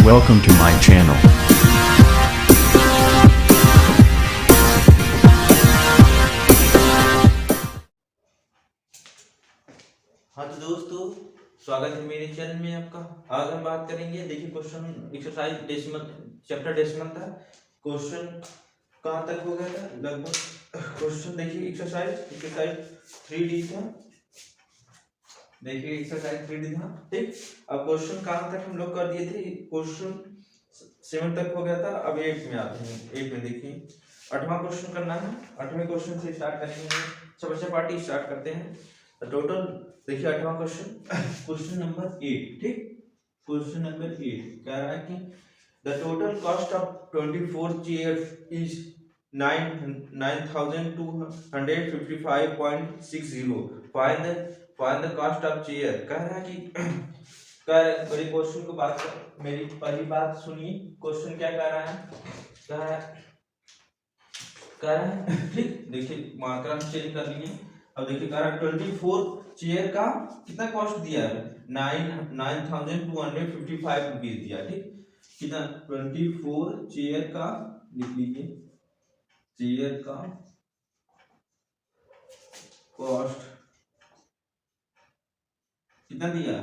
Welcome to my channel. हाँ तो दोस्तों, स्वागत है मेरे चैनल में आपका। आज हम बात करेंगे, देखिए question exercise decimal chapter decimal था। क्वेश्चन कहाँ तक हो गया था लगभग। क्वेश्चन देखिए एक्सरसाइज 3D था। देखिए एक्सरसाइज 3D था, ठीक। अब क्वेश्चन कहाँ तक हम लोग कर दिए थे, क्वेश्चन 7 तक हो गया था। अब 8 में आते हैं। 8 में देखिए 8वां क्वेश्चन करना है। 8वें क्वेश्चन से स्टार्ट करेंगे। सबसे पार्टी स्टार्ट करते हैं। टोटल देखिए 8वां क्वेश्चन नंबर 8, ठीक। क्वेश्चन नंबर 8 कह रहा है कि the total cost of 24 chair is 9255.60। Find the cost of chair. कह रहा है कि मेरे क्वेश्चन को बात कर, मेरी पहली बात सुनिए। क्वेश्चन क्या कह रहा है, कह रहा है ठीक। देखिए मात्रा चेंज कर लिए। अब देखिए कह रहा है 24 चेयर का कितना कॉस्ट दिया है, 9255 रुपीज दिया, ठीक। कितना 24 चेयर का, लिख लीजिए, चेयर का कॉस्ट कितना दिया है,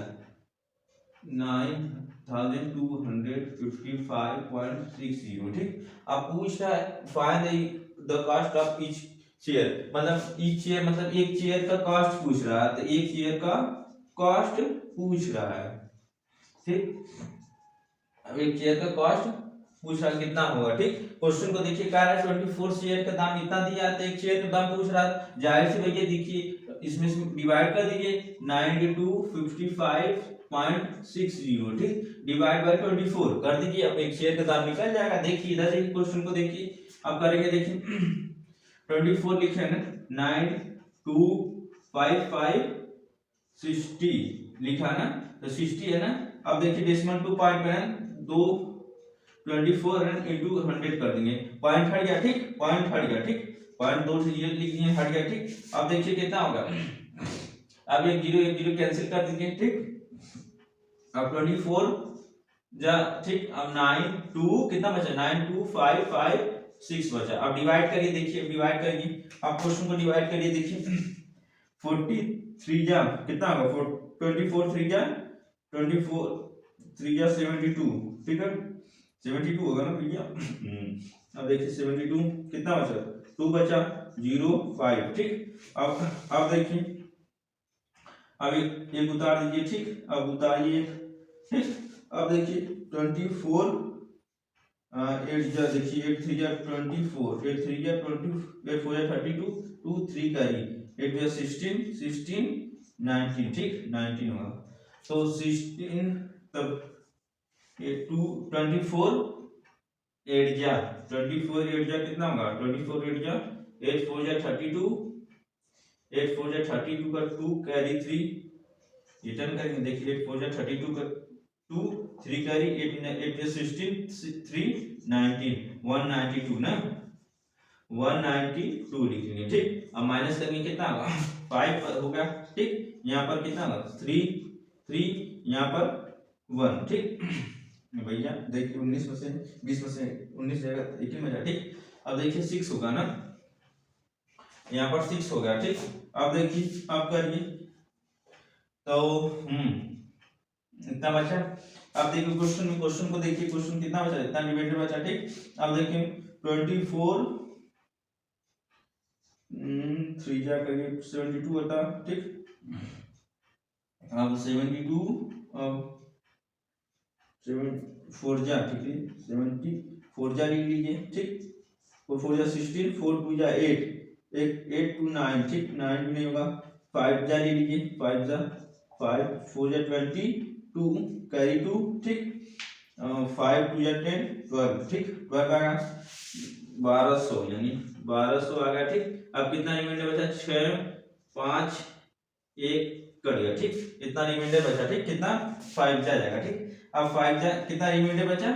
9255.60, ठीक। अब पूछ रहा है find the cost of each chair, मतलब ईच चेयर मतलब एक चेयर का कॉस्ट पूछ रहा है। तो एक चेयर का कॉस्ट पूछ रहा है, ठीक। अब एक चेयर का कॉस्ट पूछ रहा है कितना होगा, ठीक। क्वेश्चन को देखिए कह रहा है 24 चेयर का दाम इतना दिया है, तो एक चेयर का दाम पूछ रहा है। जाहिर सी भैया देखिए इसमें से डिवाइड कर दीजिए 9255.60, ठीक। डिवाइड बाय 24 कर दीजिए। अब एक शेयर का दाम निकल जाएगा। देखिए इधर से क्वेश्चन को देखिए, अब करेंगे। देखिए 24 लिखे हैं ना, 9255.60 लिखा ना, तो 60 है ना। अब देखिए डेसिमल 2 पॉइंट में है, 2 24 इंटू 100 कर देंगे, पॉइंट हट गया, ठीक। पॉइंट हट गया, ठीक। पॉइंट 2 से 0 लिख दिए, हट गया, ठीक। अब देखिए कितना होगा, अब एक जीरो कैंसिल कर दीजिए, ठीक। अब 24 जा, ठीक। अब 92 कितना बचा, 92556 बचा। अब डिवाइड करिए, देखिए डिवाइड करिए। अब क्वेश्चन को डिवाइड करिए, देखिए 43 जा कितना होगा, 24 3 जा 24 3 जा 72, ठीक है। 72 होगा ना भैया। अब देखिए 72 कितना बचा, 2 बचा, 0 5, ठीक। अब देखिए अब एक उतार दीजिए, ठीक। अब उतारिए, ठीक। अब देखिए 24 8 जा, देखिए 8 3 जा 24, 8 3 जा 20, 8 4 जा 32, 2 3 का ही 8 जा 16 16 19, ठीक। 19 होगा। तो 16 तब 24 8 जा 24 8 जा कितना होगा, 24 8 जा 8 4 जा 32, 8 4 जा 32 का 2 कैरी 3 रिटर्न करेंगे। देखिए 8 4 जा 32 का 2 3 कैरी 8 8 जा 16 3 19 192 ना, 192 लिखेंगे, ठीक। अब माइनस करेंगे कितना होगा 5 होगा, ठीक। यहाँ पर कितना होगा 3 3, यहाँ पर 1, ठीक। भैया देखिए 19 में से 20 में से 19 जाएगा 18 में जाएगा, ठीक। अब देखिए 6 होगा ना, यहाँ पर 6 हो गया, ठीक। अब देखिए अब करिए तो इतना बचा। अब देखिए क्वेश्चन को देखिए, क्वेश्चन कितना बचा, इतना डिवाइडेड बचा, ठीक। अब देखिए 24 3 जा करिए 72 होता, ठीक। अब 72 अब 7 4 जा, ठीक है, 74 जा ले लीजिए, ठीक। 4 जा 16, 4 2 जा 8, 8 2 9, ठीक। 9 नहीं होगा, 5 जा ले लीजिए, 5 जा 5 4 जा 22 कैरी 2, ठीक। 5 2 जा 10 12, ठीक। 12 आ गया 1200, यानी 1200 आ गया, ठीक। अब कितना रिमाइंडर बचा, 6 5 1 कट गया, ठीक। इतना रिमाइंडर बचा, ठीक। कितना 5 जा जाएगा, ठीक। अब 5 जा कितना रिमाइंडर बचा,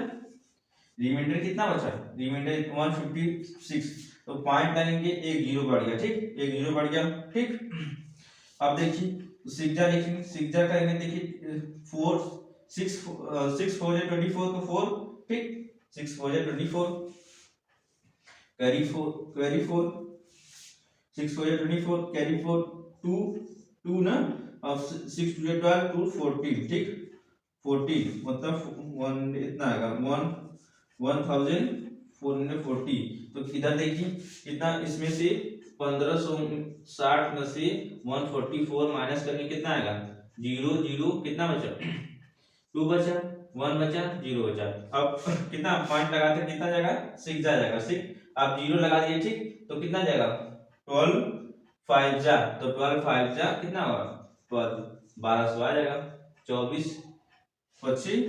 रिमाइंडर कितना बचा, रिमाइंडर 156, तो पॉइंट लगेंगे, एक जीरो बढ़ गया, ठीक। एक जीरो बढ़ गया, ठीक। अब देखिए सिक्जा लिखेंगे, सिक्जा करेंगे, देखिए 4 6 4 जा 24 तो 4, ठीक, 6 4 जा 24, कैरी 4 6 4 जा 24, कैरी 4 2 2 ना, अब 6 2 जा 12 2 14, ठीक, 14 मतलब 1 इतना आएगा 1440। तो इधर देखिए कितना, इसमें से 1560 में से 144 माइनस करके कितना आएगा, 0 0 कितना बचा 2 बचा, 1 बचा, 0 बचा। अब कितना पॉइंट लगाते कितना जाएगा 6 जाएगा, 6 आप 0 लगा दिए, ठीक, तो कितना जाएगा 12 5 जा, तो 12 5 जा कितना होगा 12 1200 आ जाएगा, 24 25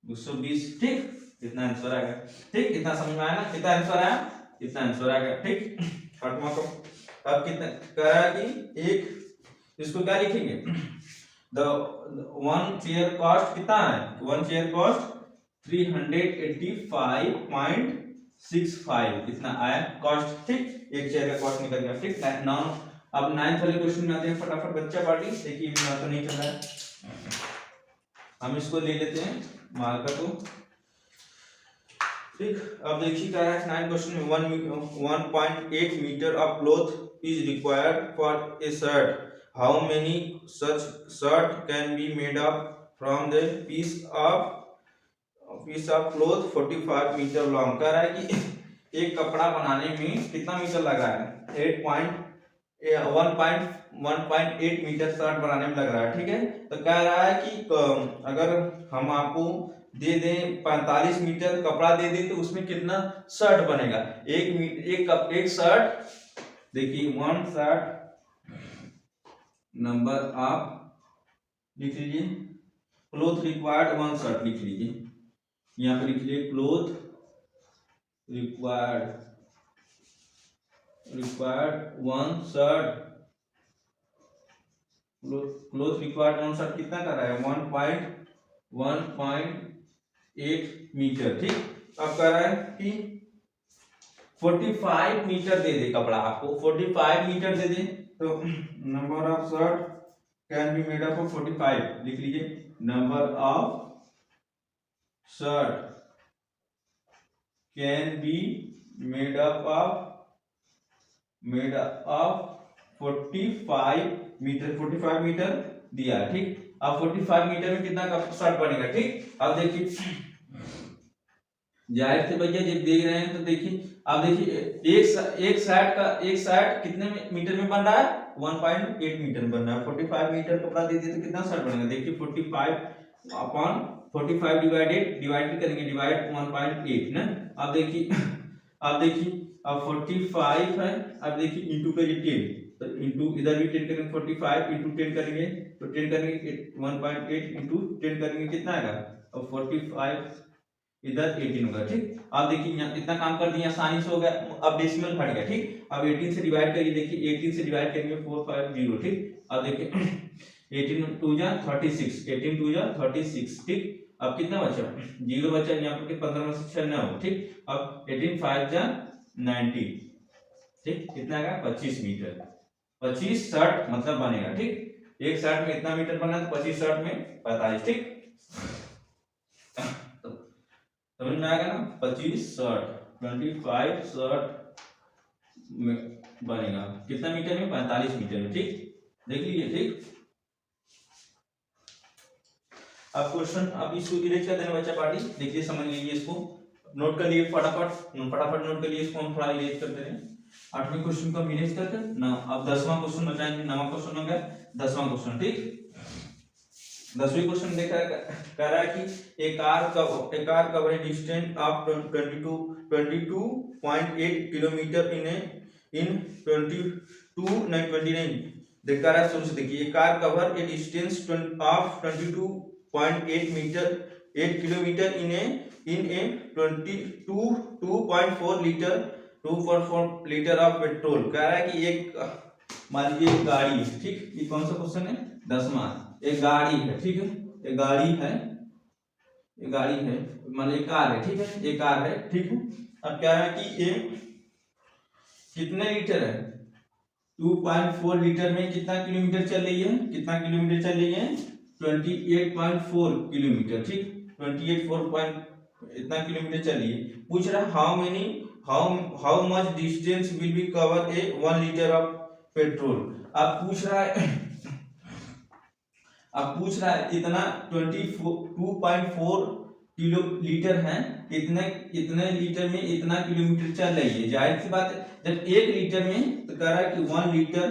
220, ठीक, कितना आंसर आएगा, ठीक, कितना समझ में आया ना, कितना आंसर आया, कितना आंसर आएगा, ठीक। फटमा को अब कितना कह रहा है कि एक, इसको क्या लिखेंगे, द वन चेयर कॉस्ट कितना है, वन चेयर कॉस्ट 385.65 इतना आया कॉस्ट, ठीक, एक चेयर का कॉस्ट निकल गया, ठीक। नाउ अब 9th वाले क्वेश्चन में आते हैं, फटाफट बच्चा पार्टी देखिए, मेरा तो नहीं चल रहा है, हम इसको ले लेते हैं मार्कर को, ठीक। अब देखिए क्या है 9th क्वेश्चन में 1.8 metre of cloth is required for a shirt, how many such shirt can be made up from the piece of cloth 45 metre long. कह रहा है कि एक कपड़ा बनाने में कितना मीटर लग रहा है, 1.8 मीटर शर्ट बनाने में लग रहा है, ठीक है। तो कह रहा है कि अगर हम आपको दे दें 45 मीटर कपड़ा दे दें तो उसमें कितना शर्ट बनेगा, एक शर्ट, देखिए वन शर्ट नंबर आप लिख लीजिए, क्लोथ रिक्वायर्ड वन शर्ट लिख लीजिए, यहाँ पे लिख लीजिए cloth required one shirt, cloth required one shirt कितना कर रहा है 1.8 मीटर, ठीक। अब कह रहा है कि 45 मीटर दे दे कपड़ा, आपको 45 मीटर दे दे तो number of shirt can be made up of 45 लिख लीजिए, number of shirt can be made up of 45 metre, 45 metre दिया, ठीक। अब 45 मीटर में कितना का शर्ट बनेगा, ठीक। अब देखिए जाहिर से भैया जब देख रहे हैं तो देखिए, अब देखिए एक शर्ट कितने मीटर में बन रहा है 1.8 मीटर में बन रहा है, 45 मीटर कपड़ा दे दिए तो कितना शर्ट बनेगा, देखिए 45 अपॉन 45 डिवाइड करेंगे, डिवाइड 1.8 ना। अब देखिए अब 45 है, अब देखिए इंटू करिए 10, तो इंटू इधर भी 10 करेंगे, 45 इंटू 10 करेंगे तो 10 करेंगे 1.8 इंटू 10 करेंगे कितना आएगा, अब 45 इधर 18 होगा, ठीक। अब देखिए यहाँ इतना काम कर दिया, आसानी से हो गया, अब डेसिमल फट गया, ठीक। अब 18 से डिवाइड करिए, देखिए 18 से डिवाइड करेंगे 450, ठीक। अब देखिए 18 2 जा 36, 18 2 जा 36, ठीक। अब कितना बचा 0 बचा, यहाँ पर 15 में से 6 9, ठीक। अब 18 5 जा 90, ठीक, कितना आएगा 25 मीटर, 25 शर्ट मतलब बनेगा, ठीक। एक शर्ट में इतना मीटर बना तो 25 शर्ट में 45, ठीक। समझ में आएगा ना, 25 शर्ट 25 शर्ट में बनेगा कितना मीटर में 45 मीटर में, ठीक, देख लीजिए, ठीक। अब क्वेश्चन अब इसको इरेज कर देना बच्चा पार्टी, देखिए समझ लीजिए, इसको नोट कर लिए फटाफट नोट कर लिए, इसको हम थोड़ा इरेज करते हैं। 8वें क्वेश्चन को हम इरेज करते हैं ना। अब 10वां क्वेश्चन बताएंगे, 9वां क्वेश्चन हो गया, 10वां क्वेश्चन, ठीक। 10वीं क्वेश्चन देखा कह रहा है कि A car cover a distance of 22.8 kilometre in 29 देखा रहा है, शुरू से देखिए, car cover a distance of 22.8 kilometre in a 2.4 litre of petrol. कह रहा है कि एक मान लीजिए गाड़ी है, ठीक, ये कौन सा क्वेश्चन है 10वां, एक गाड़ी है, ठीक है, एक गाड़ी है मान लीजिए कार है, ठीक है, एक कार है, ठीक है। अब क्या है कि ये कितने लीटर है 2.4 लीटर में कितना किलोमीटर चल रही है, 28.4 किलोमीटर, ठीक 28.4 इतना किलोमीटर चलिए। पूछ रहा how much distance will be cover A 1 litre of petrol. अब पूछ रहा है इतना 22.4 किलो लीटर है, इतने लीटर में इतना किलोमीटर चल रही है। जाहिर सी बात है जब 1 लीटर में तो कह रहा है कि 1 लीटर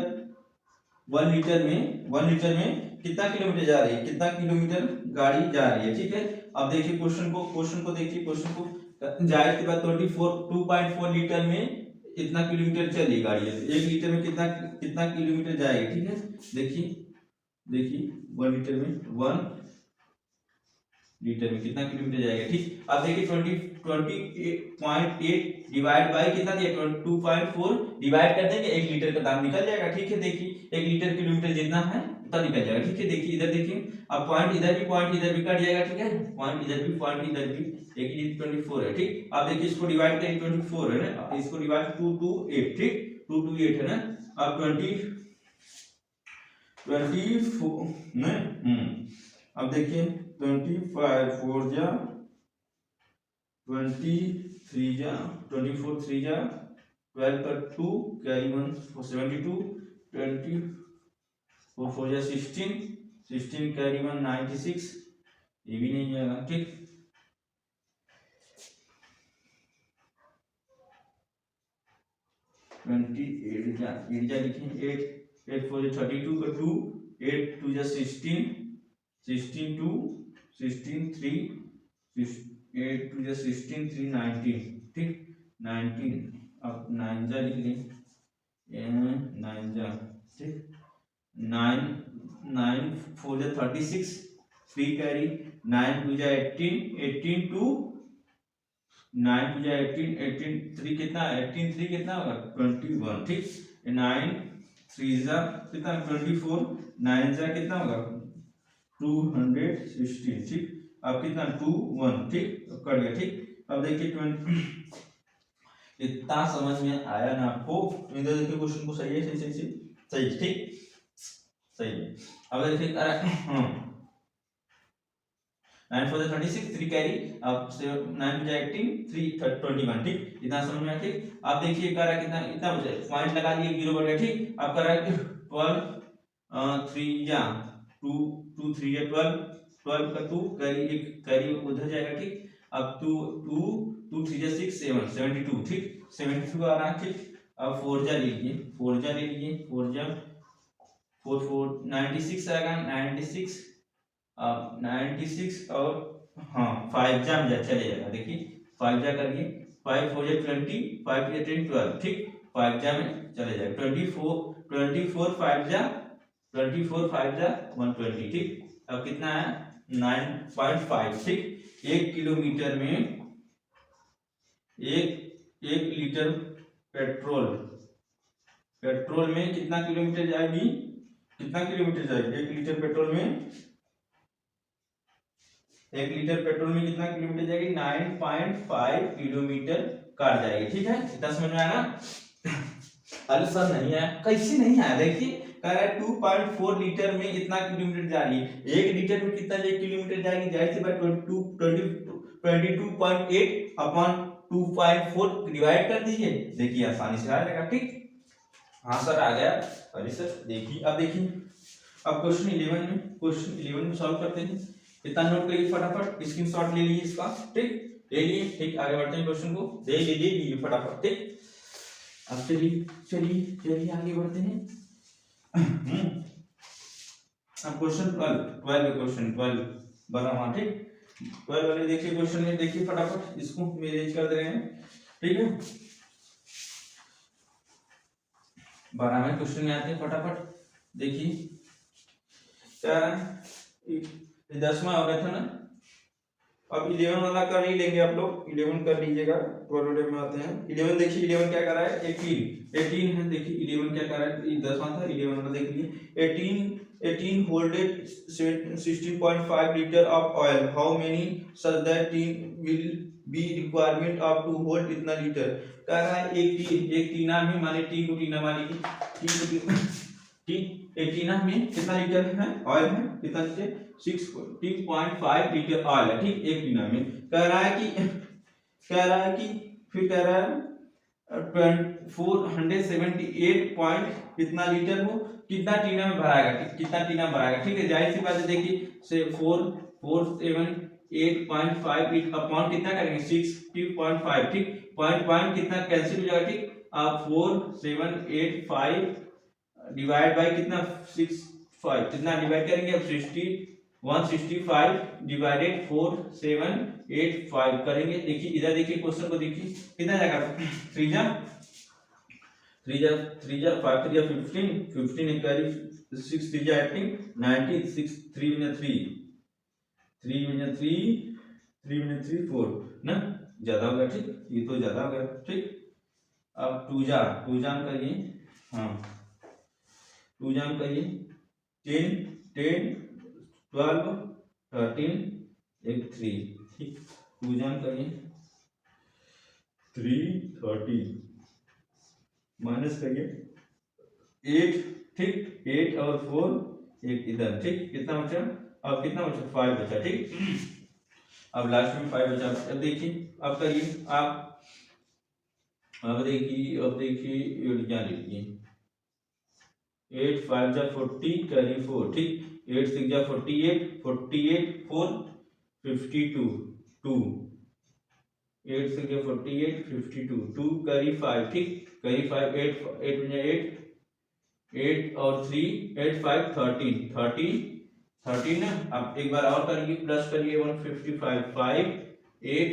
में कितना किलोमीटर जा रही है, कितना किलोमीटर गाड़ी जा रही है, ठीक है। अब देखिए क्वेश्चन को देखिए, क्वेश्चन को जाहिर सी बात 2.4 लीटर में इतना किलोमीटर चली गाड़ी है, तो 1 लीटर में कितना किलोमीटर जाएगी, ठीक है। देखिए 1 लीटर में कितना किलोमीटर जाएगा, ठीक। अब देखिए 20.8 डिवाइड बाय कितना दिया 22.4 डिवाइड कर देंगे, 1 लीटर का दाम निकल जाएगा, ठीक है। देखिए 1 लीटर किलोमीटर जितना है उतना निकल जाएगा, ठीक है। देखिए इधर देखिए, अब पॉइंट इधर भी कट जाएगा, ठीक है। पॉइंट इधर भी 24 है, ठीक। अब देखिए इसको डिवाइड करें 24 है ना, इसको डिवाइड 2 to 8, ठीक 2 to 8 है ना। अब 24 नहीं, अब देखिए 25 4 जा 23 जा 24 3 जा 12 का 2 कैरी 1 72 24 4 जा 16 कैरी 1 96, ये भी नहीं जाएगा, ठीक। 28 जा लिखें 8 4 जा 32 का 2 8 2 जा 16 2 16 3 8 2 जा 16 3 19, ठीक 19। अब 9 जा लिख लें 9 जा, ठीक 9 4 जा 36 3 कैरी 9 2 जा 18 2 9 2 जा 18 3 कितना 18 3 कितना होगा 21, ठीक। 9 3 जा कितना 24 9 जा कितना होगा 216, ठीक। अब कितना 2 1, ठीक कर गया, ठीक। अब देखिए 20 इतना समझ में आया ना आपको, तो इधर देखिए क्वेश्चन को सही है, सही, ठीक सही है। अब देखिए 9 4 36 3 कैरी, अब 9 2 18 3 21, ठीक इतना समझ में आया, ठीक। अब देखिए कर रहा कितना इतना बचा, पॉइंट लगा दिए 0 बचा, ठीक। अब कर रहा है 12 3 जा 2 3 जा 12 का 2 कैरी उधर जाएगा, ठीक। अब 2 3 जा 6 7 72, ठीक 72 आ रहा है, ठीक। अब 4 जा ले लीजिए 4 जा 4 4 96 आएगा 96, अब 96 और हाँ 5 जा चले जाएगा, देखिए 5 जा करिए 5 4 जा 20 5 जा 10 12, ठीक 5 जा में चले जाएगा 24 5 जा 120, ठीक। अब कितना है 9.5, ठीक। 1 किलोमीटर में 1 लीटर पेट्रोल में कितना किलोमीटर जाएगी, 1 लीटर पेट्रोल में 1 लीटर पेट्रोल में कितना किलोमीटर जाएगी 9.5 किलोमीटर कार जाएगी, ठीक है। इतना समझ में आया ना। अरे सर नहीं आया, कैसे नहीं आया, देखिए कह रहा है 2.4 लीटर में इतना किलोमीटर जा रही है, 1 लीटर में कितना किलोमीटर जाएगी, जाहिर सी बात 22.8 अपॉन 2.4 डिवाइड कर दीजिए, देखिए आसानी से आ जाएगा, ठीक। हाँ सर आ गया। अरे सर देखिए अब अब क्वेश्चन 11 में सॉल्व करते हैं। इतना नोट करिए फटाफट, स्क्रीनशॉट ले लीजिए इसका, ठीक ले लिए, ठीक आगे बढ़ते हैं, क्वेश्चन को दे लीजिए फटाफट, ठीक। अब चलिए आगे बढ़ते हैं। अब क्वेश्चन 12 बना हुआ, ठीक 12 वाले देखिए क्वेश्चन में, देखिए फटाफट इसको मैनेज कर दे रहे हैं, ठीक है। 12वें क्वेश्चन में आते हैं फटाफट, देखिए क्या 10वां हो गया था ना, अब 11 वाला कर ही लेंगे आप लोग, 11 कर लीजिएगा। 12 में आते हैं 11, देखिए 11 क्या कर रहा है 18 है, देखिए 11 क्या कर रहा है, 10वां था 11 वाला देख लीजिए। 18 holded 16.5 liter of oil, how many such that tin will be requirement of to hold इतना लीटर। कह रहा है एक टीना में, माने टी को टीना मानेगी, एक टीना में कितना लीटर है ऑयल है, कितना लीटर 60.5 लीटर ऑयल है, ठीक, एक टीना में। कह रहा है कि फिर कह रहा है 478 पॉइंट कितना लीटर हो, कितना टीना में भराएगा, कितना टीना भराएगा, ठीक है। जाहिर सी बात है, देखिए से 478.5 लीटर अपॉन कितना करेंगे 60.5, ठीक, पॉइंट पॉइंट कितना कैंसिल हो जाएगा, ठीक। आप 4785 डिवाइड बाय कितना 65 कितना डिवाइड करेंगे अब 165 डिवाइडेड 4785 करेंगे। देखिए इधर देखिए क्वेश्चन को देखिए कितना जाएगा, 3 जा 5 3 15 15 एक करी 6 3 जा 18 19 6 3 में 3 3 में 3 4 ना, ज्यादा हो गया, ठीक, ये तो ज्यादा हो गया, ठीक। अब 2 जा करिए, हाँ 2 जाम करिए 10 10 12 13 एक 3, ठीक, 2 जाम करिए 3 13 माइनस करिए 8, ठीक, 8 और 4 एक इधर, ठीक, कितना बचा, अब कितना बचा 5 बचा, ठीक। अब लास्ट में 5 बचा। अब देखिए अब करिए आप, अब देखिए क्या लिखिए 8 5 जा 40 कैरी 4, ठीक, 8 6 जा 48 48 4 52 2 8 6 जा 48 52 2 कैरी 5, ठीक, कैरी 5 8 8 में 8 8 और 3 8 5 13 13 13 ना। अब एक बार और करिए प्लस करिए 155 5 8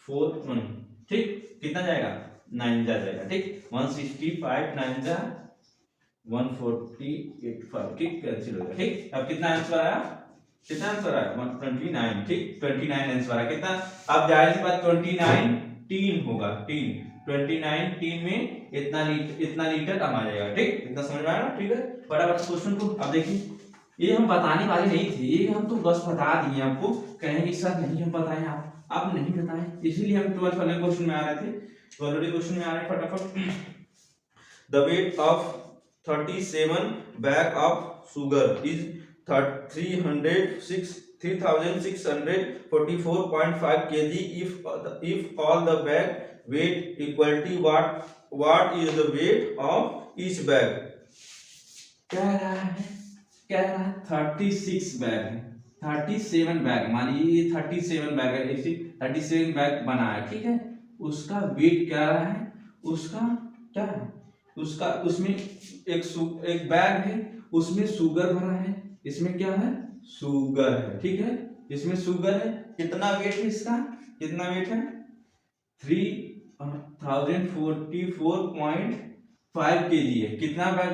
4 1, ठीक, कितना जाएगा 9 जाएगा, ठीक, 165 9 जा 148.5, ठीक, कैंसिल हो गया, ठीक। अब कितना आंसर आया, 129, ठीक, 29 आंसर आया। कितना, अब जाहिर सी बात 29 टीन होगा, टीन 29 टीन में इतना लीटर कम आ जाएगा, ठीक, इतना समझ में आया ना, ठीक है। फटाफट क्वेश्चन को अब देखिए, ये हम बताने वाले नहीं थे, ये हम तो बस बता दिए आपको, कहेंगे सर नहीं हम बताएं, आप नहीं बताएं, इसीलिए हम 12 वाले क्वेश्चन में आ रहे थे, 12 क्वेश्चन में आ रहे फटाफट। The weight of 37 bag of sugar is 3644.5 kg if all the bag weight equality what is the weight of each bag। कह रहा है 36 बैग है, 37 बैग, मानिए ये 37 बैग है, ऐसे 37 बैग बना है, ठीक है। उसका वेट क्या रहा है, उसका क्या है, उसका उसमें एक बैग है, उसमें शुगर भरा है, इसमें क्या है शुगर है, ठीक है, इसमें शुगर है, कितना वेट है इसका, कितना वेट है 3044.5 kg है, कितना बैग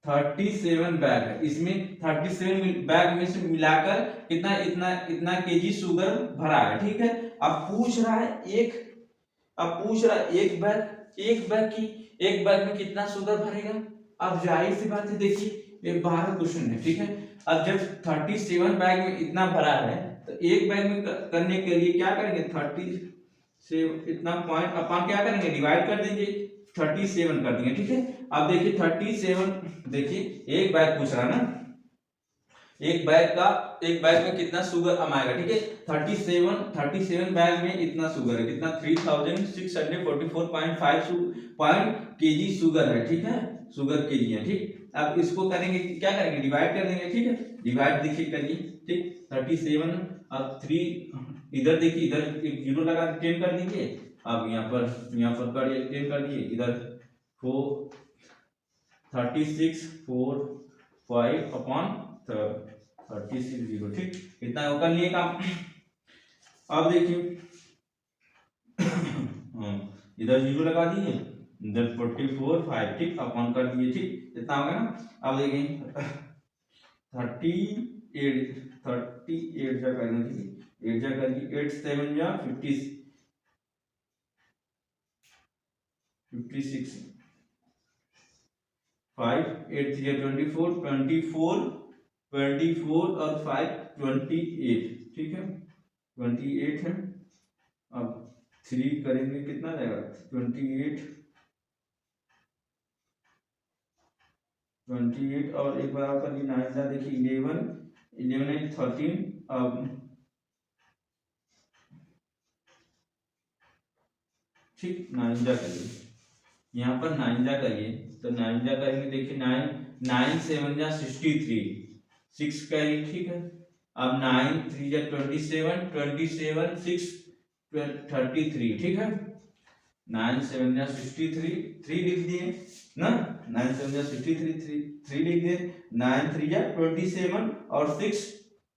37 बैग है, इसमें 37 बैग में से मिलाकर कितना इतना केजी शुगर भरा है, ठीक है। अब पूछ रहा है एक बैग में कितना शुगर भरेगा। अब जाहिर सी बात है, देखिए ये 12 क्वेश्चन है, ठीक है। अब जब 37 बैग में इतना भरा है तो एक बैग में करने के लिए क्या करेंगे 30 से इतना पॉइंट अपन क्या करेंगे डिवाइड कर देंगे 37 कर देंगे, ठीक है। अब देखिए 37, देखिए एक बैग पूछ रहा ना, एक बैग में कितना शुगर आएगा, ठीक है। 37 बैग में इतना शुगर है, कितना 3644.5 केजी शुगर है, ठीक है, शुगर केजी है, ठीक। अब इसको करेंगे क्या करेंगे डिवाइड कर देंगे, ठीक है, डिवाइड देखिए करिए, ठीक, 37 अब 3 इधर देखिए, इधर एक जीरो लगा के 10 कर दीजिए, अब यहाँ पर करिए 10 कर दिए, इधर 4 36 4 5 अपॉन 36 0, ठीक, इतना कर लिए काम। अब देखिए इधर जीरो लगा दिए, इधर 44 5, ठीक, अपॉन कर दिए, ठीक, इतना होगा ना। अब देखिए 38 जा करना, ठीक, 8 जा करिए 8 7 जा 56 5 8 3 24 और 5 28, ठीक है 28 है। अब 3 करेंगे कितना जाएगा 28 और एक बार कर 9 जा देखिए 11 11 8 13, ठीक 9 जा करिए, यहाँ पर 9 जा करिए, तो 9 जा करेंगे, देखिए 9 7 जा 63, 6 कैरी, ठीक है। अब 9 3 जा 27, 27 6 33, ठीक है। 9 7 जा 63, 3 लिख दिए ना, 9 7 जा 63, 3 लिख दिए, 9 3 जा 27 और 6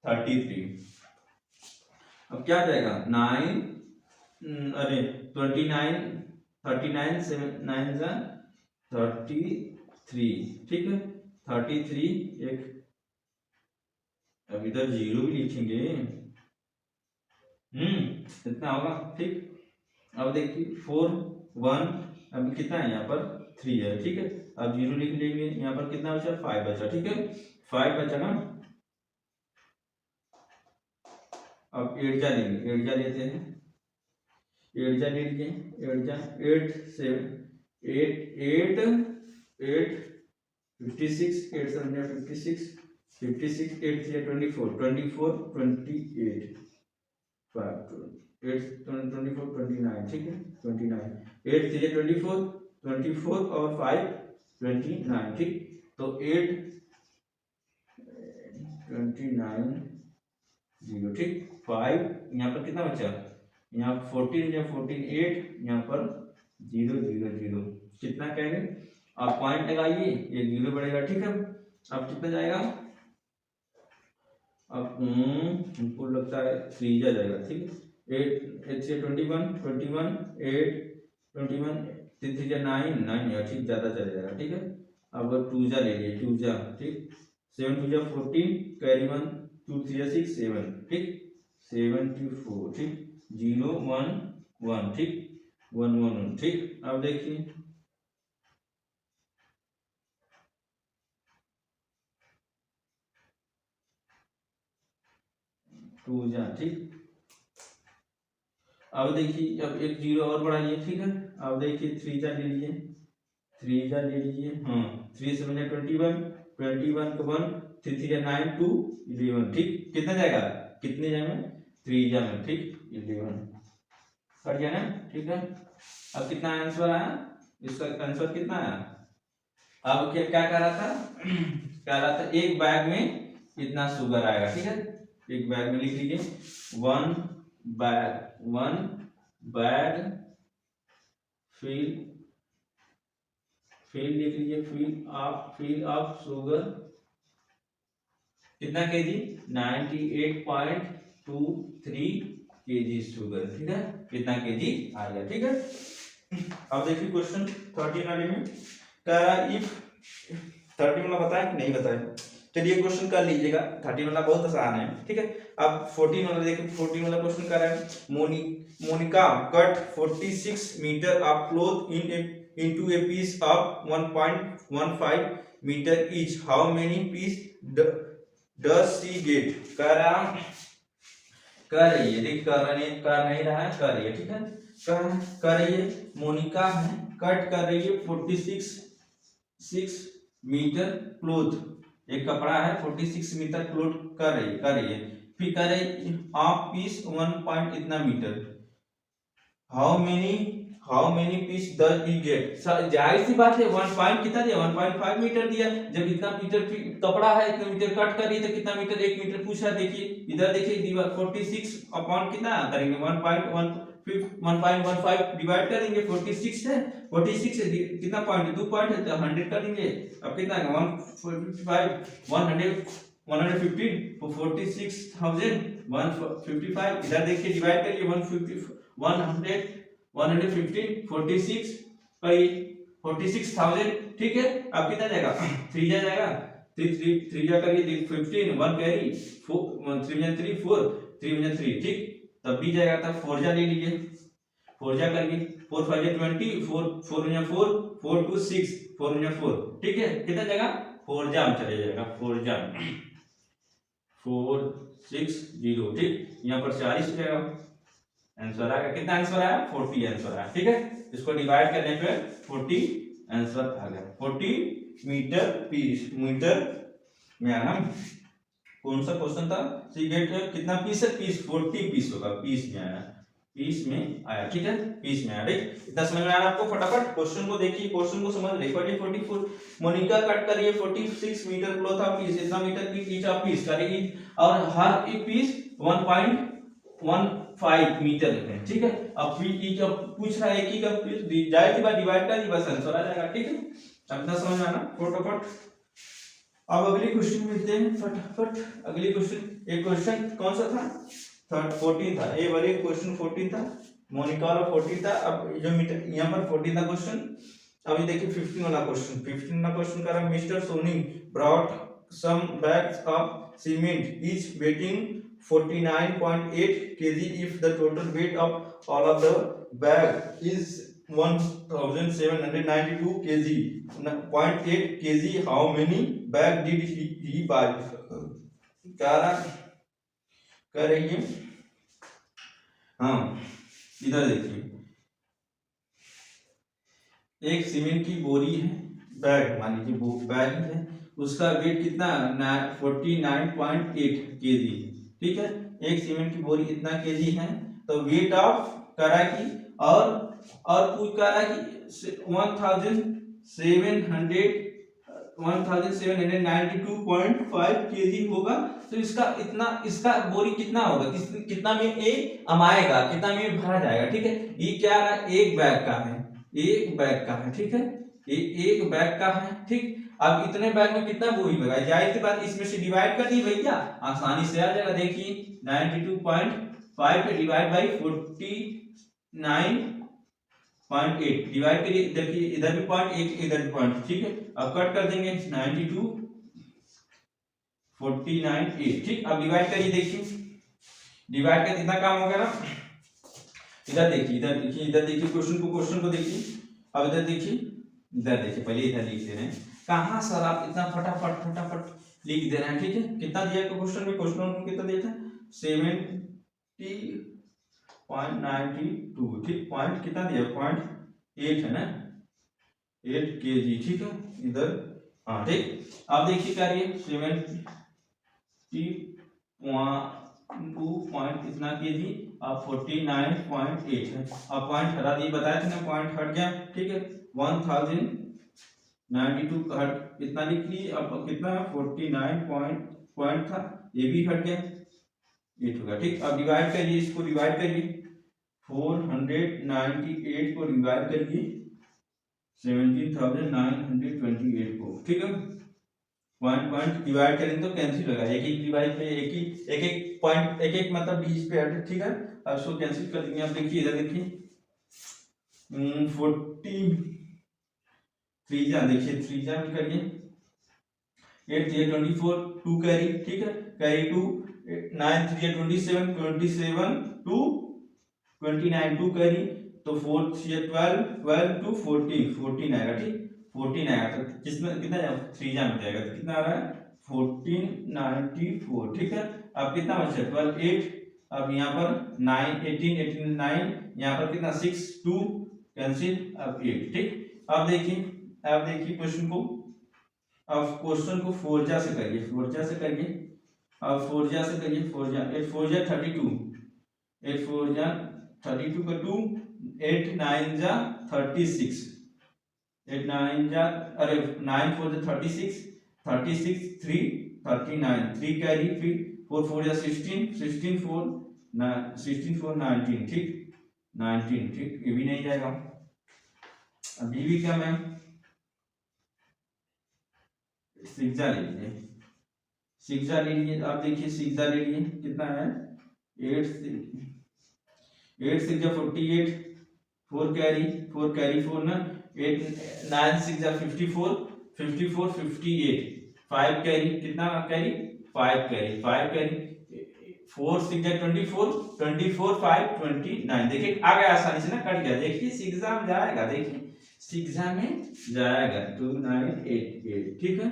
33। अब क्या जाएगा 9 अरे 29 39 7 9 जा 33, ठीक है 33 एक, अब इधर जीरो भी लिखेंगे, इतना होगा, ठीक। अब देखिए 4 1, अब कितना है यहाँ पर 3 है, ठीक है। अब जीरो लिख लेंगे, यहाँ पर कितना बचा 5 बचा, ठीक है 5 बचा ना। अब 8 जा लेंगे, 8 जा लेते हैं, 8 जा ले लीजिए, 8 जा 8 7 8 8 8 56, 8 7 जा 56 56 8 3 24 24 28 5 8 24 29, ठीक है 29 8 3 24 24 और 5 29, ठीक। तो 8 29 0, ठीक 5, यहाँ पर कितना बचा, यहाँ 14 या 14 8, यहाँ पर 0 0 0, कितना कहेंगे, आप पॉइंट लगाइए, ये 0 बढ़ेगा, ठीक है। अब कितना जाएगा, अब हमको लगता है 3 जा जाएगा, ठीक है 8 8 से 21 21 8 21 3 3 जा 9 9 या ठीक ज़्यादा चला जाएगा, ठीक है। अब 2 जा ले लिए, 2 जा, ठीक 7 2 जा 14 कैरी 1 2 3 जा 6 7, ठीक 74, ठीक 0 1 1, ठीक 1 1 1, ठीक। अब देखिए 2 जा, ठीक। अब देखिए अब एक 0 और बढ़ाइए, ठीक है। अब देखिए 3 जा ले लीजिए, 3 जा ले लीजिए, हाँ 3 7 जा 21 21 को 1 3 3 जा 9 2 11, ठीक कितना जाएगा, कितने जाएंगे 3 जा में, ठीक 11 कट गया ना, ठीक है। अब कितना आंसर आया, इसका आंसर कितना आया, अब क्या क्या कह रहा था कह रहा था एक बैग में इतना शुगर आएगा, ठीक है। एक बैग में लिख लीजिए 1 बैग फिल लिख लीजिए, फिल ऑफ शुगर कितना केजी 98.23 केजी शुगर, ठीक है कितना केजी आ गया, ठीक है। अब देखिए क्वेश्चन 13 वाले में कह रहा है इफ 13 वाला बताया कि नहीं बताया, चलिए क्वेश्चन कर लीजिएगा, 13 वाला बहुत आसान है, ठीक है। अब 14 वाला देखिए, 14 वाला क्वेश्चन कर रहा है Monika cut 46 metre of cloth into a piece of 1.15 meter each, how many piece does she get, कर रही है, देख कर नहीं रहा है, कर रही है, ठीक है कर रही है, मोनिका है कट कर रही है 46 मीटर क्लॉथ, एक कपड़ा है 46 मीटर क्लॉथ कर रही है, फिर कर रही हाफ पीस 1 पॉइंट इतना metre, how many piece does he get, जाहिर सी बात है 1 पॉइंट कितना दिया 1.5 मीटर दिया, जब इतना मीटर कपड़ा है इतना मीटर कट कर रही है तो कितना मीटर 1 मीटर पूछा, देखिए इधर देखिए दीवार 46 अपॉन कितना करेंगे 1.15 डिवाइड करेंगे 46 से, 46 से कितना पॉइंट 2 पॉइंट है तो 100 कर देंगे, अब कितना है 115 तो 46,000 155, इधर देखिए डिवाइड करिए 100 115 46 by 46,000, ठीक है। अब कितना जाएगा 3 जाएगा, 3 जा करिए 15 1 कैरी 4 3 3 4 3 3, ठीक तब भी जाएगा, तब 4 जा ले लीजिए, 4 जा करिए 4 5 20 4 4 4 4 2 6 4 4, ठीक है कितना जाएगा 4 जा चले जाएगा, 4 जा 4 6 0, ठीक यहाँ पर 40 हो जाएगा, आंसर आ गया, कितना आंसर आया 40 आंसर आया, ठीक है। इसको डिवाइड करने पे 40 आंसर आ गया, 40 मीटर पीस, मीटर में आना कौन सा क्वेश्चन था? सी गेट कितना पीस है? पीस 40 पीस होगा, पीस में आया, पीस में आया, ठीक है, पीस में आया, ठीक। इतना समझ में आ रहा है आपको? फटाफट क्वेश्चन को देखिए, क्वेश्चन को समझ रहे। 44 मोनिका कट करिए 46 मीटर क्लॉथ ऑफ पीस, इतना मीटर की ईच ऑफ पीस करेगी और हर एक पीस 1.15 मीटर है, ठीक है। अब पी का पूछ रहा है, एक ही का पीस जाए थी बात डिवाइड कर दी, बस आंसर आ जाएगा, ठीक है। अब इतना समझ में आना फटाफट। अब अगली क्वेश्चन मिलते हैं फटाफट। अगली क्वेश्चन, एक क्वेश्चन कौन सा था? 14 था, ये वाले क्वेश्चन 14 था, मोनिका वाला 14 था। अब जो मीटर यहाँ पर 14 था क्वेश्चन। अभी देखिए 15 वाला क्वेश्चन। 15 वाला क्वेश्चन कर रहा है, mister Soni brought some bags of cement each weighing 49.8 kg if the total weight of all of the bag is 1792 kg. 0.8 kg, how many bag did he buy? कर रही है। हाँ, इधर देखिए, एक सीमेंट की बोरी है, बैग मान लीजिए वो बैग है, उसका वेट कितना? 49.8 kg, ठीक है। एक सीमेंट की बोरी इतना केजी है, तो वेट ऑफ करा की और पूछ करा की 1792.5 kg होगा, तो इसका इतना, इसका बोरी कितना होगा, कितना में ए अमाएगा, कितना में भरा जाएगा, ठीक है। ये क्या है? एक बैग का है, एक बैग का है, ठीक है, ये एक बैग का है, ठीक। अब इतने बैग में कितना बोरी होगा, जाहिर सी बात इसमें से डिवाइड कर दी भैया, आसानी से आ जाएगा। देखिए 92.5 डिवाइड बाई 49.8 डिवाइड करिए, देखिए इधर भी पॉइंट, एक इधर भी पॉइंट, ठीक है। अब कट कर देंगे 92 49.8, ठीक। अब डिवाइड करिए, देखिए डिवाइड कर इतना काम हो गया ना। इधर देखिए, इधर देखिए, इधर देखिए, क्वेश्चन को देखिए। अब इधर देखिए, इधर देखिए, पहले इधर लिख दे रहे हैं। कहाँ सर आप इतना फटाफट लिख दे रहे हैं, ठीक है। कितना दिया है क्वेश्चन में? क्वेश्चन में कितना दिया था? 70.92, ठीक। पॉइंट कितना दिया? 0.8 है ना, 8 kg, ठीक है। इधर हाँ, ठीक। अब देखिए क्या रही है, 70.2 कितना केजी, अब 49.8 है। अब पॉइंट हटा दिए, बताया था ना, पॉइंट हट गया, ठीक है। 1092 हट कितना लिख लिए, अब कितना 49 पॉइंट था, ये भी हट गया, 8 होगा, ठीक। अब डिवाइड करिए, इसको डिवाइड करिए, 498 को डिवाइड करिए 17,928 को, ठीक है। पॉइंट डिवाइड करेंगे तो कैंसिल होगा, एक डिवाइड पे एक पॉइंट, एक मतलब बीच पे ऐड, ठीक है। अब इसको कैंसिल कर देंगे। अब देखिए इधर देखिए 43 जा, देखिए 3 जा भी करिए, 8 3 24 2 कैरी, ठीक है, कैरी 2 9 3 27 2 29 2 कैरी, तो 4 3 12 12 2 14 आएगा, ठीक। 14 आएगा, तो कितना 3 जा में जाएगा, तो कितना आ रहा है 1494, ठीक है। अब कितना बचा? 12 8, अब यहाँ पर 9 18 9, यहाँ पर कितना 6 2 कैंसिल, अब 8, ठीक। अब देखिए क्वेश्चन को, अब क्वेश्चन को 4 जा से करिए, 4 जा से करिए, अब 4 जा से करिए, 4 जा 8 4 जा 32, 8 4 जा 32 का 2, 8 9 जा 36, 8 9 जा, अरे 9 4 जा 36 36 3 39 3 कैरी, फिर 4 4 जा 16 16 4 16 4 19, ठीक 19, ठीक। ये भी नहीं जाएगा। अब भी क्या मैम, सिक्सा ले लीजिए, सिक्सा ले लीजिए। आप देखिए सिक्सा ले लीजिए, कितना है 8 6 48, 4 कैरी 4 ना, 8 9 6 54 54 58, 5 कैरी, कितना कैरी 5 कैरी 4 6 24 24 5 29, देखिए आ गया आसानी से ना, कट गया। देखिए सिक्सा में जाएगा, देखिए सिक्सा में जाएगा 2988, ठीक है,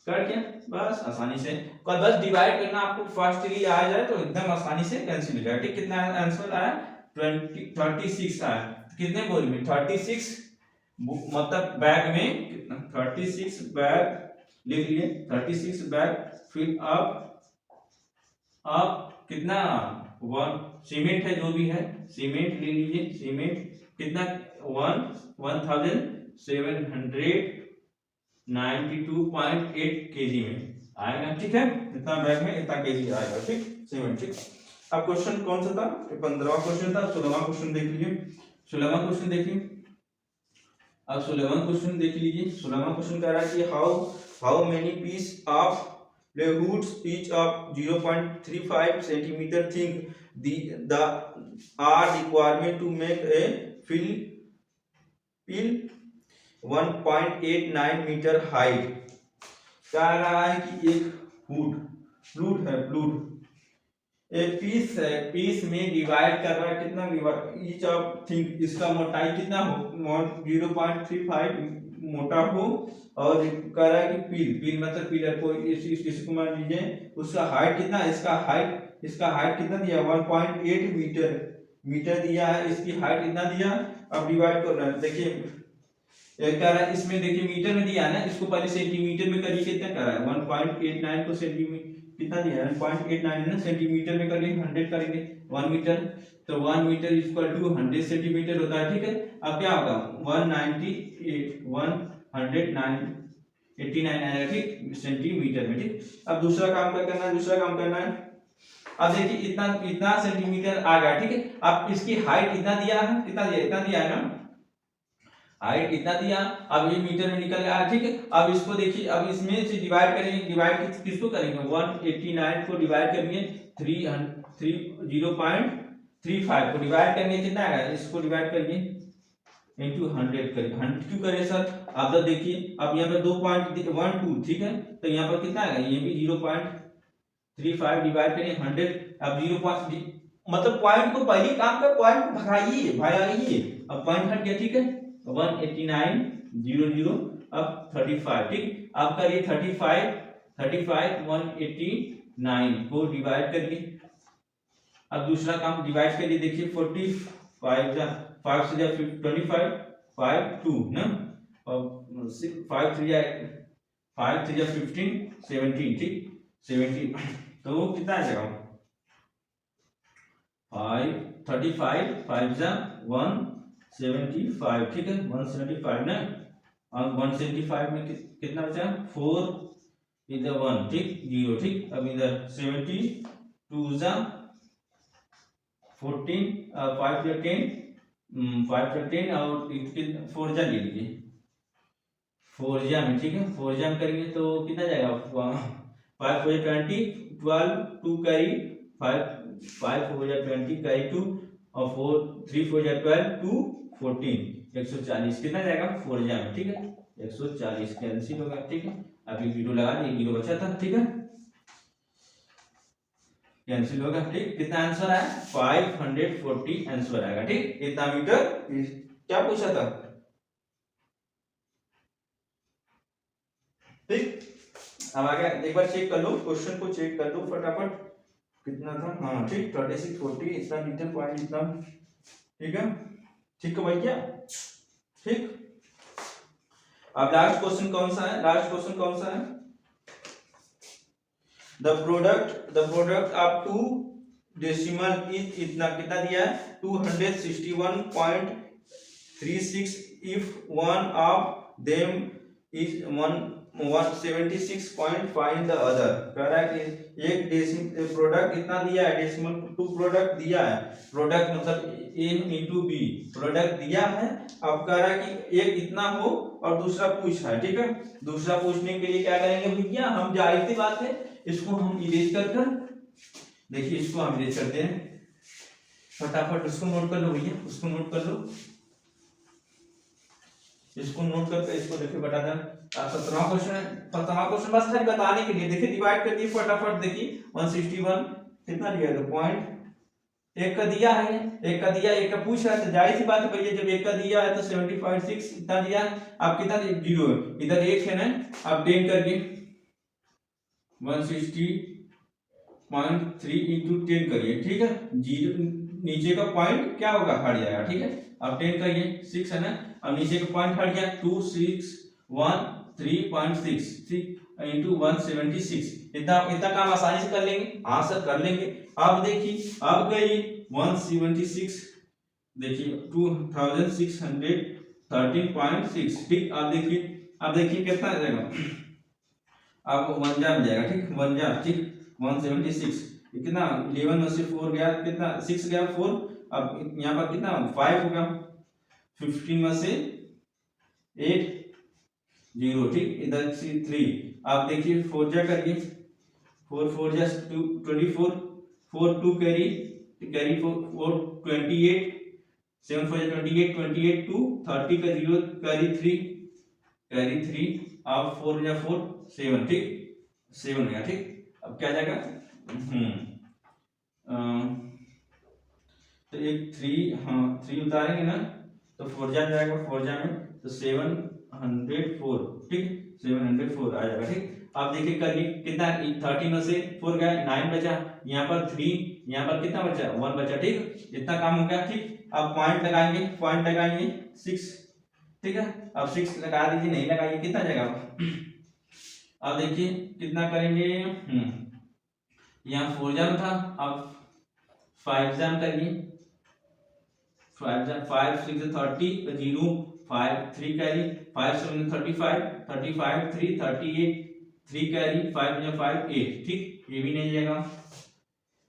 कर क्या, बस आसानी से और बस डिवाइड करना आपको फास्टली आ जाए तो एकदम आसानी से कैंसिल हो जाएगा, ठीक। कितना आंसर आया 36 आया, कितने बोरी में 36, मतलब बैग में कितना 36 बैग लिख लिए, 36 बैग, फिर आप आप कितना वन सीमेंट है जो भी है सीमेंट ले लीजिए सीमेंट कितना 1792.8 केजी में आएगा ठीक है इतना बैग में इतना केजी आएगा ठीक सीमेंट ठीक। अब क्वेश्चन कौन सा था 15वां क्वेश्चन था 16वां क्वेश्चन देख लीजिए 16वां क्वेश्चन देखिए अब 16वां क्वेश्चन देख लीजिए 16वां क्वेश्चन कह रहा है कि how many piece of plywood each of 0.35 centimeter thick the are requirement to make a fill 1.89 metre height कह रहा है कि एक फ्लूड है एक पीस है पीस में डिवाइड कर रहा है कितना ईच ऑफ थिंक इसका मोटाई कितना हो 0.35 मोटा हो और कह रहा है कि पील मतलब पिलर को इसको मान लीजिए उसका हाइट कितना इसका हाइट कितना दिया 1.8 मीटर दिया है इसकी हाइट कितना दिया अब डिवाइड कर रहा है देखिए कह रहा है इसमें देखिए मीटर में दिया है ना इसको पहले सेंटीमीटर में करिए कितना कर रहा है 1.89 को सेंटीमीटर कितना दिया है 1.89 ना सेंटीमीटर में करिए 100 करेंगे 1 मीटर तो 1 मीटर इक्वल टू 100 सेंटीमीटर होता है ठीक है अब क्या होगा 189 आएगा ठीक सेंटीमीटर में ठीक। अब दूसरा काम क्या करना है अब देखिए इतना सेंटीमीटर आ गया ठीक है अब इसकी हाइट इतना दिया है कितना दिया है ना हाइट इतना दिया अब ये मीटर में निकल गया ठीक है अब इसको देखिए अब इसमें से डिवाइड करेंगे डिवाइड किसको करेंगे 189 को डिवाइड करेंगे 0.35 को डिवाइड करेंगे कितना आएगा इसको डिवाइड करिए into 100 करिए 100 क्यों करें सर अब तो देखिए अब यहाँ पे 2.12 ठीक है तो यहाँ पर कितना आएगा ये भी 0.35 डिवाइड करिए 100 अब 0. मतलब पॉइंट को पहले काम कर पॉइंट को भगाइए अब पॉइंट हट गया ठीक है 189.00 अब 35 ठीक अब करिए 35 189 को डिवाइड करिए अब दूसरा काम डिवाइड करिए देखिए 45 जा 5 से 25 5 2 ना और 5 3 जा 15 17 ठीक 17 तो वो कितना आ जाएगा 35 5 जा 175 ठीक है 175 ना और 175 में कितना बचा 4 इधर 1 ठीक 0 ठीक अब इधर 70 2 जा 14 5 जा 10 5 जा 10 और 4 जा ले लीजिए 4 जा में ठीक है 4 जा में करेंगे तो कितना जाएगा 5 हो जाए 20 12 2 कैरी 5 हो जाए 20 कैरी 2 और 3 हो जाए 12 2 14 140 कितना जाएगा 4 जा में ठीक है 140 कैंसिल होगा ठीक है अभी 0 लगा दिए 0 बचा था ठीक है कैंसिल होगा ठीक कितना आंसर आया 540 आंसर आएगा ठीक इतना मीटर क्या पूछा था ठीक। अब आगे एक बार चेक कर लो क्वेश्चन को चेक कर लो फटाफट कितना था हाँ ठीक 36 40 इतना मीटर पॉइंट इतना ठीक है ठीक है भैया ठीक। अब लास्ट क्वेश्चन कौन सा है the product of two decimal is इतना कितना दिया है 261.36 if one of them is 176.5 the other कह रहा है कि एक प्रोडक्ट इतना दिया है डेसिमल टू प्रोडक्ट दिया है प्रोडक्ट मतलब a into b प्रोडक्ट दिया है अब कह रहा है कि एक इतना हो और दूसरा पूछा है ठीक है दूसरा पूछने के लिए क्या करेंगे भैया हम जाहिर सी बात है इसको हम इरेज कर देखिए इसको हम इरेज करते हैं फटाफट उसको नोट कर लो भैया उसको नोट कर लो इसको नोट करके इसको देखिए बता दें 17वां क्वेश्चन बस खाली बताने के लिए देखिए डिवाइड कर दिए फटाफट देखिए 161 कितना दिया है तो पॉइंट एक का दिया है एक का पूछ रहा है तो जाहिर सी बात है भैया जब एक का दिया है तो 75.6 इतना दिया आप कितना 0 है इधर एक है ना आप 10 करके 160.3 into 10 करिए ठीक है 0 नीचे का पॉइंट क्या होगा हट जाएगा ठीक है अब 10 करिए 6 है ना अब नीचे का पॉइंट हट गया 261.3.6 ठीक इंटू 176, इतना इतना काम आसानी से कर लेंगे। हाँ सर कर लेंगे। अब देखिए अब करिए 176, देखिए 2613.6, ठीक। अब देखिए कितना आ जाएगा, आपको 1 जा मिल जाएगा, ठीक 1 जा, ठीक 176 कितना 11 में से 4 गया, कितना 6 गया 4, अब यहाँ पर कितना 5 हो गया, 15 में से 8 0, ठीक इधर से 3। आप देखिए 4 जा करिए, 4 4 जा 24, 4 2 कैरी कैरी 4 28, 7 4 जा 28, 28 2 30 का 0 कैरी 3, आप 4 जा 4 7, ठीक 7 हो गया, ठीक। अब क्या जाएगा तो एक 3, हाँ 3 उतारेंगे ना तो 4 जा जाएगा, 4 जा में तो 704, ठीक 704 आ जाएगा, ठीक। आप देखिए करिए कितना 13 में से 4 गया 9 बचा, यहाँ पर 3, यहाँ पर कितना बचा 1 बचा, ठीक इतना काम हो गया, ठीक। अब पॉइंट लगाएंगे 6, ठीक है। अब 6 लगा दीजिए, नहीं लगाइए कितना जाएगा। अब देखिए कितना करेंगे, यहाँ 4 जाम था, अब 5 जाम करिए, 5 जाम 5 6 30 0 5 3 कैरी 5 7 35 35 3 38 3 कैरी 5 जा 5 8, ठीक ये भी नहीं जाएगा।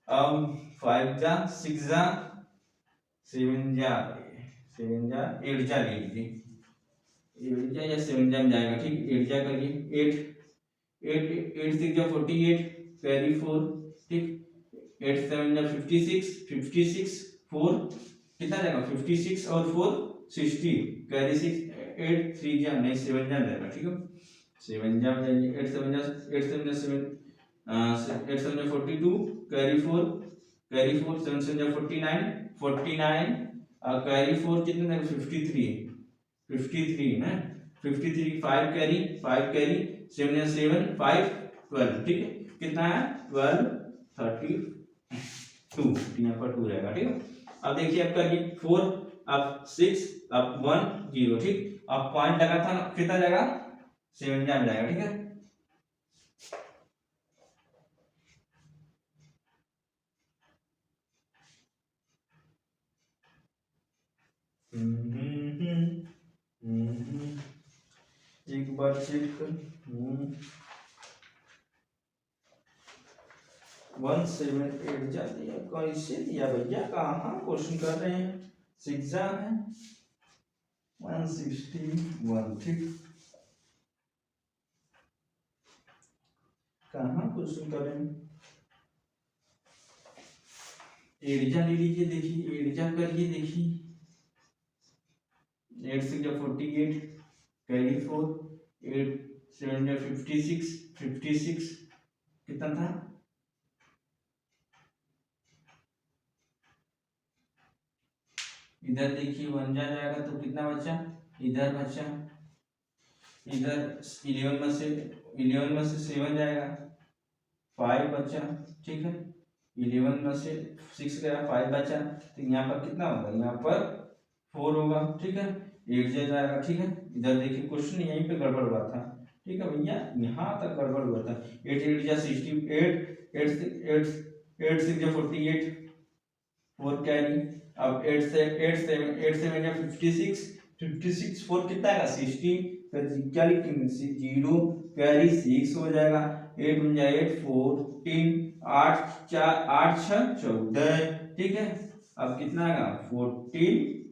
अब 5 जा 6 जा 7 जा 8 जा ले लीजिए, 8 जा या 7 जा में जाएगा, ठीक 8 जा करिए, 8 6 जा 48 कैरी 4, ठीक 8 7 जा 56 4 कितना जाएगा 56 और 4 60 कैरी 6 8 3 जा नहीं 7 जा जाएगा, ठीक है 7 जा में जाइए, 8 7 जा 42 कैरी 4 7 7 जा 49 कैरी 4 कितने जाएगा 53 ना 53 5 कैरी 7 जा 7 5 12, ठीक है कितना है 12 32, यहाँ पर 2 रहेगा, ठीक है। अब देखिए अब करिए 4 अब 6 अब 1 0, ठीक अब पॉइंट लगा था ना कितना जाएगा 7 जा जाएगा, ठीक है। एक बार चेक कर 178 जा दिया, कैसे दिया भैया, कहाँ क्वेश्चन कर रहे हैं, 6 जा है 161, ठीक कहाँ क्वेश्चन कर रहे हैं, 8 जा ले लीजिए, देखिए 8 जा करिए, देखिए 8 6 जा 48 कैरी 4 8 7 जा 56 कितना था इधर देखिए 1 जा जाएगा तो कितना बचा, इधर बचा, इधर 11 में से 7 जाएगा 5 बचा, ठीक है 11 में से 6 गया 5 बचा, तो यहाँ पर कितना होगा, यहाँ पर 4 होगा, ठीक है 8 जा जाएगा, ठीक है। इधर देखिए क्वेश्चन यहीं पे गड़बड़ हुआ था, ठीक है भैया यहाँ तक गड़बड़ हुआ था, 8 8 जा 68 8 6 जा 48 4 कैरी, अब 8 7 जा 56 4 कितना आएगा 60, क्या लिखेंगे 0 कैरी 6 हो जाएगा, 8 1 जा 8 14 8 4 8 6 14, ठीक है। अब कितना आएगा 14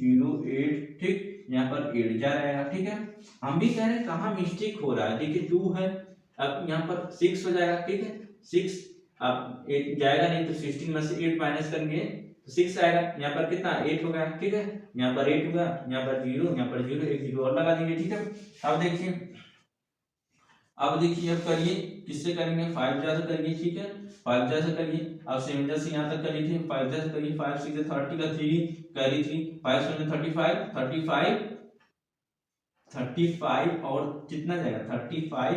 0 8, ठीक यहाँ पर 8 जा रहेगा, ठीक है। हम भी कह रहे हैं कहाँ मिस्टेक हो रहा है, देखिए 2 है, अब यहाँ पर 6 हो जाएगा, ठीक है 6 अब 8 जाएगा नहीं तो 16 में से 8 माइनस करेंगे तो 6 आएगा, यहाँ पर कितना 8 हो गया, ठीक है यहाँ पर 8 होगा, यहाँ पर 0 यहाँ पर 0 एक 0 और लगा देंगे, ठीक है। अब देखिए अब करिए किससे करेंगे 5 जा से करिए, ठीक है 5 जा से करिए, अब 7 जा से यहाँ तक करिए थे 5 जा से करिए, 5 6 30 का 3 कैरी 3 5 7 35 और कितना जाएगा 35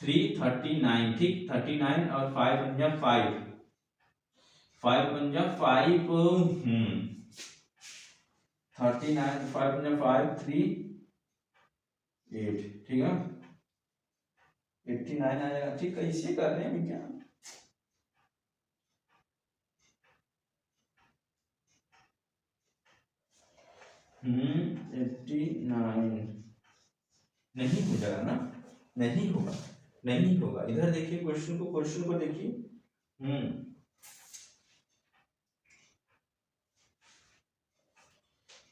3 39, ठीक 39 और 5 बन जा 5 बन जा 5 39 5 बन जा 5 3 8, ठीक है 89 आ जाएगा। ठीक, कैसे कर रहे हैं भैया? हम्म, 89 नहीं हो जाएगा ना, नहीं होगा, नहीं होगा। इधर देखिए क्वेश्चन को, क्वेश्चन को देखिए।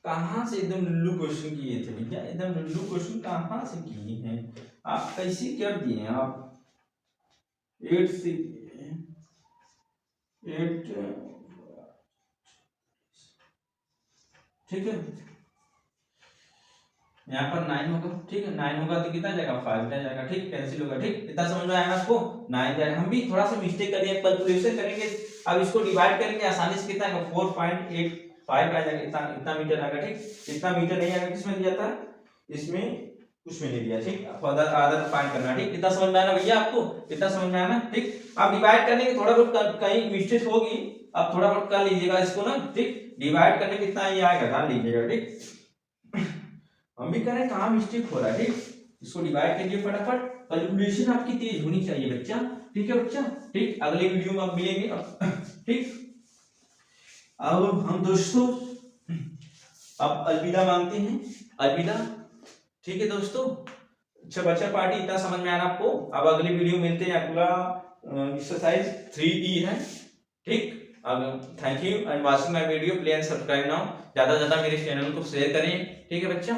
कहाँ से एकदम लुल्लू क्वेश्चन किए थे भैया, एकदम लुल्लू क्वेश्चन कहाँ से किए हैं आप, कैसे कर दिए आप? 8 से 8, ठीक है, यहाँ पर 9 होगा। ठीक है, 9 होगा तो कितना जाएगा, 5 जाएगा। ठीक, कैंसिल होगा। ठीक, इतना समझ में आया आपको? 9 जाएगा। हम भी थोड़ा सा मिस्टेक करिए, कैलकुलेशन करेंगे। अब इसको डिवाइड करेंगे आसानी से, कितना आएगा, 4.85 आ जाएगा। इतना इतना मीटर आएगा। ठीक, इतना मीटर नहीं आएगा, किसमें दिया था, इसमें कुछ में नहीं दिया। ठीक, अदर अदर फाइंड करना। ठीक, इतना समझ में आया ना भैया आपको? इतना समझ में आया ना? ठीक, अब डिवाइड करने के थोड़ा बहुत कहीं मिस्टेक होगी, आप थोड़ा बहुत कर लीजिएगा इसको ना। ठीक, डिवाइड करने कितना ये आएगा, ध्यान लीजिएगा। ठीक, हम भी करें, कहाँ मिस्टेक हो रहा है। ठीक, इसको डिवाइड करिए फटाफट। कैलकुलेशन आपकी तेज होनी चाहिए बच्चा। ठीक है बच्चा? ठीक, अगले वीडियो में आप मिलेंगे। ठीक, अब हम दोस्तों अब अलविदा मांगते हैं, अलविदा। ठीक है दोस्तों, अच्छा बच्चा पार्टी इतना समझ में आना आपको। अब अगली वीडियो मिलते हैं, अगला एक्सरसाइज 3E है। ठीक, अब thank you and watching my video, please subscribe now. ज्यादा से ज्यादा मेरे चैनल को शेयर करें। ठीक है बच्चा?